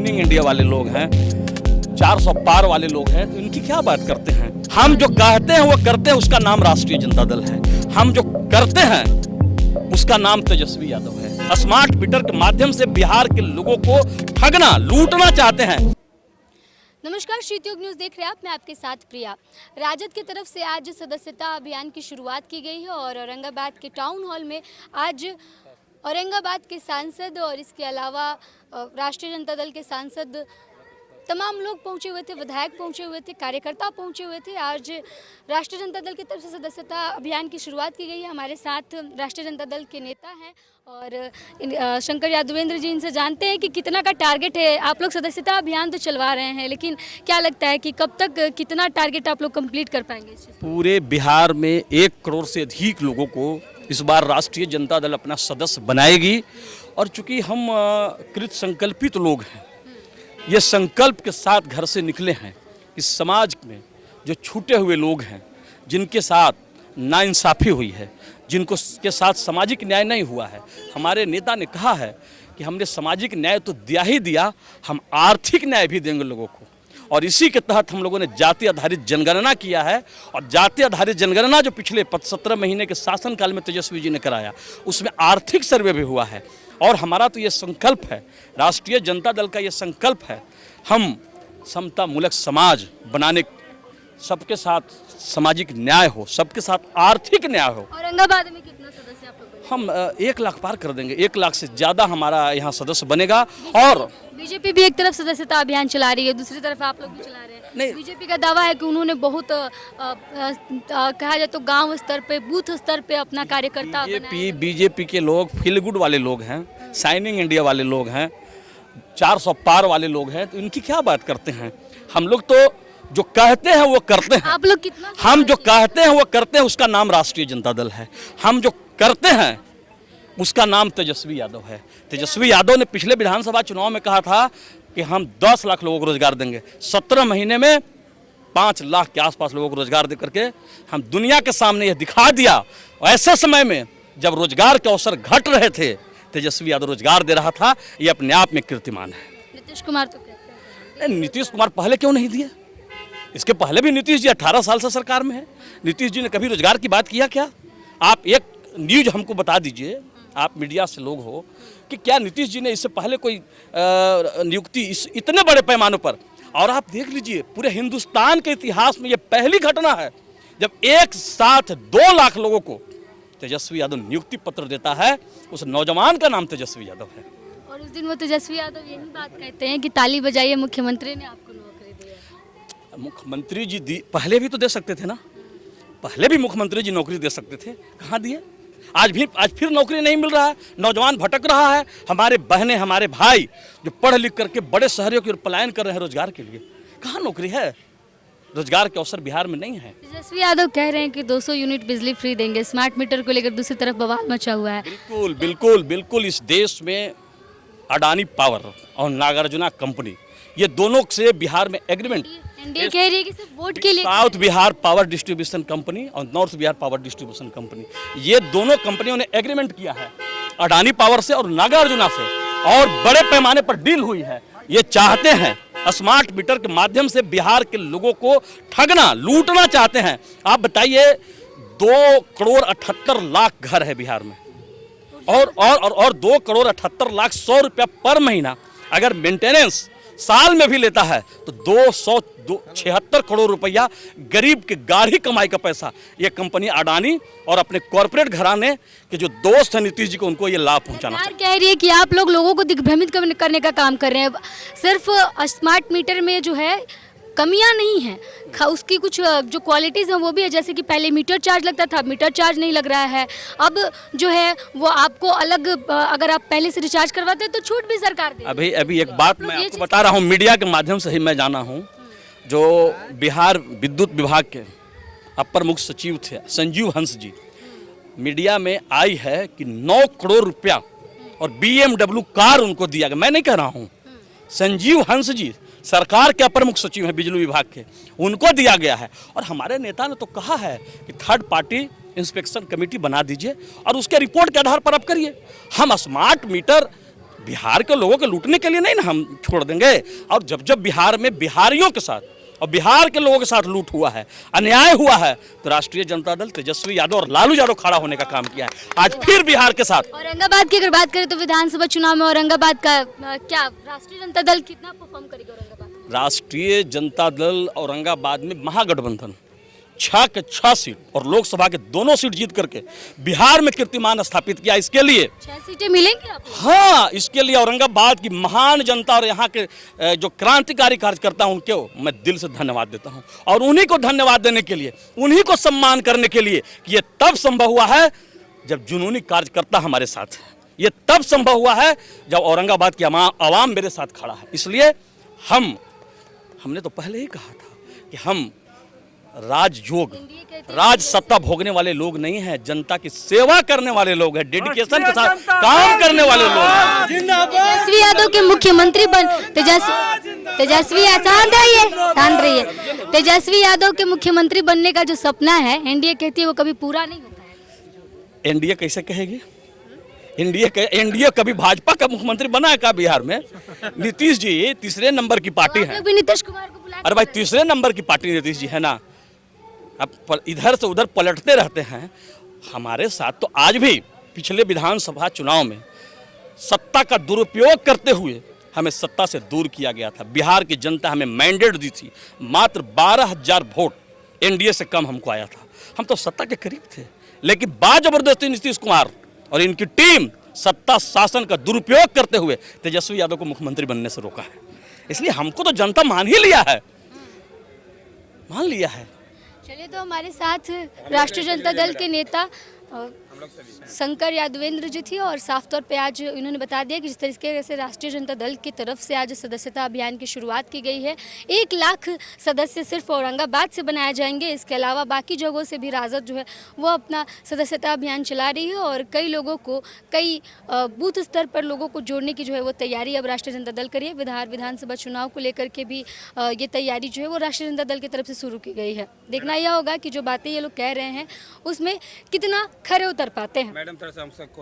Shining India वाले लोग हैं, 400 पार वाले लोग हैं, तो इनकी क्या बात करते हैं। हम जो कहते हैं वो करते हैं, उसका नाम राष्ट्रीय जनता दल है। हम जो करते हैं उसका नाम तेजस्वी यादव है। स्मार्ट मीटर के माध्यम से बिहार के लोगों को ठगना, लूटना चाहते हैं। नमस्कार, श्रीतयोग न्यूज़ देख रहे हैं आप, मैं आपके साथ प्रिया। राजद की तरफ से आज सदस्यता अभियान की शुरुआत की गई है और औरंगाबाद के टाउन हॉल में आज औरंगाबाद के सांसद और इसके अलावा राष्ट्रीय जनता दल के सांसद तमाम लोग पहुंचे हुए थे, विधायक पहुंचे हुए थे, कार्यकर्ता पहुंचे हुए थे। आज राष्ट्रीय जनता दल की तरफ से सदस्यता अभियान की शुरुआत की गई है। हमारे साथ राष्ट्रीय जनता दल के नेता हैं और शंकर यादवेंद्र जी, इनसे जानते हैं कि कितना का टारगेट है। आप लोग सदस्यता अभियान तो चलवा रहे हैं, लेकिन क्या लगता है कि कब तक कितना टारगेट आप लोग कंप्लीट कर पाएंगे? पूरे बिहार में 1 करोड़ से अधिक लोगों को इस बार राष्ट्रीय जनता दल अपना सदस्य बनाएगी। और चूंकि हम कृत संकल्पित लोग हैं, ये संकल्प के साथ घर से निकले हैं। इस समाज में जो छूटे हुए लोग हैं, जिनके साथ नाइंसाफ़ी हुई है, जिनको के साथ सामाजिक न्याय नहीं हुआ है, हमारे नेता ने कहा है कि हमने सामाजिक न्याय तो दिया ही दिया, हम आर्थिक न्याय भी देंगे लोगों को। और इसी के तहत हम लोगों ने जाति आधारित जनगणना किया है। और जाति आधारित जनगणना जो पिछले 17 महीने के शासनकाल में तेजस्वी जी ने कराया, उसमें आर्थिक सर्वे भी हुआ है। और हमारा तो ये संकल्प है, राष्ट्रीय जनता दल का ये संकल्प है, हम समता मूलक समाज बनाने, सबके साथ सामाजिक न्याय हो, सबके साथ आर्थिक न्याय हो। औरंगाबाद में कितना सदस्य आप लोग बनेंगे? हम 1 लाख पार कर देंगे, 1 लाख से ज़्यादा हमारा यहाँ सदस्य बनेगा। और बीजेपी भी एक तरफ सदस्यता अभियान चला रही है, दूसरी तरफ आप लोग भी चला रहे हैं। नहीं, बीजेपी का दावा है कि उन्होंने बहुत कहा जाए तो गांव स्तर पे, बूथ स्तर पे अपना कार्यकर्ता बीजेपी के लोग फील गुड वाले लोग हैं, शाइनिंग इंडिया वाले लोग हैं, 400 पार वाले लोग हैं, तो इनकी क्या बात करते हैं। हम लोग तो जो कहते हैं वो करते हैं। आप लोग कितना? हम जो कहते हैं वो करते हैं, उसका नाम राष्ट्रीय जनता दल है। हम जो करते हैं उसका नाम तेजस्वी यादव है। तेजस्वी यादव ने पिछले विधानसभा चुनाव में कहा था कि हम 10 लाख लोगों को रोजगार देंगे। 17 महीने में 5 लाख के आसपास लोगों को रोजगार दे करके हम दुनिया के सामने यह दिखा दिया। ऐसे समय में जब रोजगार के अवसर घट रहे थे, तेजस्वी यादव रोजगार दे रहा था। ये अपने आप में कीर्तिमान है। नीतीश कुमार तो कहते हैं, नीतीश कुमार पहले क्यों नहीं दिए? इसके पहले भी नीतीश जी 18 साल से सरकार में है। नीतीश जी ने कभी रोजगार की बात किया क्या? आप एक न्यूज हमको बता दीजिए, आप मीडिया से लोग हो, कि क्या नीतीश जी ने इससे पहले कोई नियुक्ति इतने बड़े पैमाने पर? और आप देख लीजिए, पूरे हिंदुस्तान के इतिहास में ये पहली घटना है जब एक साथ 2 लाख लोगों को तेजस्वी यादव नियुक्ति पत्र देता है। उस नौजवान का नाम तेजस्वी यादव है। और उस दिन वो तेजस्वी यादव यही बात कहते हैं कि ताली बजाइए, मुख्यमंत्री ने आपको नौकरी दी। मुख्यमंत्री जी पहले भी तो दे सकते थे ना, पहले भी मुख्यमंत्री जी नौकरी दे सकते थे, कहाँ दिए? आज फिर नौकरी नहीं मिल रहा है, नौजवान भटक रहा है। हमारे बहनें, हमारे भाई जो पढ़ लिख करके बड़े शहरों की ओर पलायन कर रहे हैं रोजगार के लिए, कहाँ नौकरी है? रोजगार के अवसर बिहार में नहीं है। तेजस्वी यादव कह रहे हैं कि 200 यूनिट बिजली फ्री देंगे। स्मार्ट मीटर को लेकर दूसरी तरफ बवाल मचा हुआ है। बिल्कुल बिल्कुल बिल्कुल। इस देश में अडानी पावर और नागार्जुना कंपनी, ये दोनों से बिहार में एग्रीमेंट, एनडीए कह रही है कि सिर्फ वोट के लिए। South Bihar power distribution company और north Bihar power distribution company, ये दोनों कंपनियों ने एग्रीमेंट किया है अडानी पावर से और नागार्जुना से, और बड़े पैमाने पर डील हुई है। ये चाहते हैं स्मार्ट मीटर के माध्यम से बिहार के लोगों को ठगना, लूटना चाहते हैं। आप बताइए, 2 करोड़ 78 लाख घर है बिहार में, और 2 करोड़ 78 लाख 100 रुपया पर महीना अगर मेंटेनेंस साल में भी लेता है तो 276 करोड़ रुपया गरीब के गाढ़ी कमाई का पैसा ये कंपनी अडानी और अपने कॉर्पोरेट घराने के जो दोस्त हैं नीतीश जी को, उनको ये लाभ पहुंचाना चाहिए। कह रही है कि आप लोगों को दिग्भ्रमित करने का काम कर रहे हैं। सिर्फ स्मार्ट मीटर में जो है कमियां नहीं हैं, उसकी कुछ जो क्वालिटीज़ हैं वो भी है। जैसे कि पहले मीटर चार्ज लगता था, मीटर चार्ज नहीं लग रहा है। अब जो है वो आपको अलग, अगर आप पहले से रिचार्ज करवाते हैं तो छूट भी सरकार दे। अभी एक बात मैं आपको बता रहा हूँ, मीडिया के माध्यम से ही मैं जाना हूँ। जो बिहार विद्युत विभाग के अपर मुख्य सचिव थे संजीव हंस जी, मीडिया में आई है कि 9 करोड़ रुपया और BMW कार उनको दिया गया। मैं नहीं कह रहा हूँ, संजीव हंस जी सरकार के अपर मुख्य सचिव हैं बिजली विभाग के, उनको दिया गया है। और हमारे नेता ने तो कहा है कि 3rd पार्टी इंस्पेक्शन कमेटी बना दीजिए और उसके रिपोर्ट के आधार पर आप करिए। हम स्मार्ट मीटर बिहार के लोगों को लूटने के लिए नहीं ना हम छोड़ देंगे। और जब जब बिहार में बिहारियों के साथ और बिहार के लोगों के साथ लूट हुआ है, अन्याय हुआ है, तो राष्ट्रीय जनता दल तेजस्वी यादव और लालू यादव खड़ा होने का काम किया है। आज फिर बिहार के साथ। औरंगाबाद की अगर बात करें तो विधानसभा चुनाव में औरंगाबाद का क्या राष्ट्रीय जनता दल कितना परफॉर्म करेगी औरंगाबाद? राष्ट्रीय जनता दल औरंगाबाद में महागठबंधन 6 के 6 सीट और लोकसभा के दोनों सीट जीत करके बिहार में कीर्तिमान स्थापित किया। इसके लिए 6 सीटें मिलेंगी आपको? हाँ, इसके लिए औरंगाबाद की महान जनता और यहाँ के जो क्रांतिकारी कार्यकर्ता हैं उनको मैं दिल से धन्यवाद देता हूँ। और उन्हीं को धन्यवाद देने के लिए, उन्हीं को सम्मान करने के लिए कि ये तब संभव हुआ है जब जुनूनी कार्यकर्ता हमारे साथ है। ये तब संभव हुआ है जब औरंगाबाद की आवाम मेरे साथ खड़ा है। इसलिए हमने तो पहले ही कहा था कि हम राजयोग, राज सत्ता भोगने वाले लोग नहीं हैं, जनता की सेवा करने वाले लोग हैं, डेडिकेशन के साथ काम करने वाले लोग हैं। तेजस्वी यादव के मुख्यमंत्री शांत रहिए। तेजस्वी यादव के मुख्यमंत्री बनने का जो सपना है एनडीए कहती है वो कभी पूरा नहीं होता है। एनडीए कैसे कहेगी? एनडीए कभी भाजपा का मुख्यमंत्री बना है क्या बिहार में? नीतीश जी तीसरे नंबर की पार्टी है। भी नीतीश कुमार को बुला, अरे भाई तीसरे नंबर की पार्टी नीतीश जी है ना। अब इधर से उधर पलटते रहते हैं। हमारे साथ तो आज भी पिछले विधानसभा चुनाव में सत्ता का दुरुपयोग करते हुए हमें सत्ता से दूर किया गया था। बिहार की जनता हमें मैंडेट दी थी, मात्र 12,000 वोट एनडीए से कम हमको आया था। हम तो सत्ता के करीब थे, लेकिन बाजबरदस्ती नीतीश कुमार और इनकी टीम सत्ता शासन का दुरुपयोग करते हुए तेजस्वी यादव को मुख्यमंत्री बनने से रोका है। इसलिए हमको तो जनता मान ही लिया है, मान लिया है। चलिए, तो हमारे साथ राष्ट्रीय जनता दल के नेता शंकर यादवेंद्र जी थी और साफ तौर पे आज इन्होंने बता दिया कि जिस तरीके से राष्ट्रीय जनता दल की तरफ से आज सदस्यता अभियान की शुरुआत की गई है। 1 लाख सदस्य सिर्फ औरंगाबाद से बनाए जाएंगे। इसके अलावा बाकी जगहों से भी राजद जो है वो अपना सदस्यता अभियान चला रही है और कई लोगों को, कई बूथ स्तर पर लोगों को जोड़ने की जो है वो तैयारी अब राष्ट्रीय जनता दल करी है। विधानसभा चुनाव को लेकर के भी ये तैयारी जो है वो राष्ट्रीय जनता दल की तरफ से शुरू की गई है। देखना यह होगा कि जो बातें ये लोग कह रहे हैं उसमें कितना खरे उतर पाते हैं। मैडम, थोड़ा सा हमसे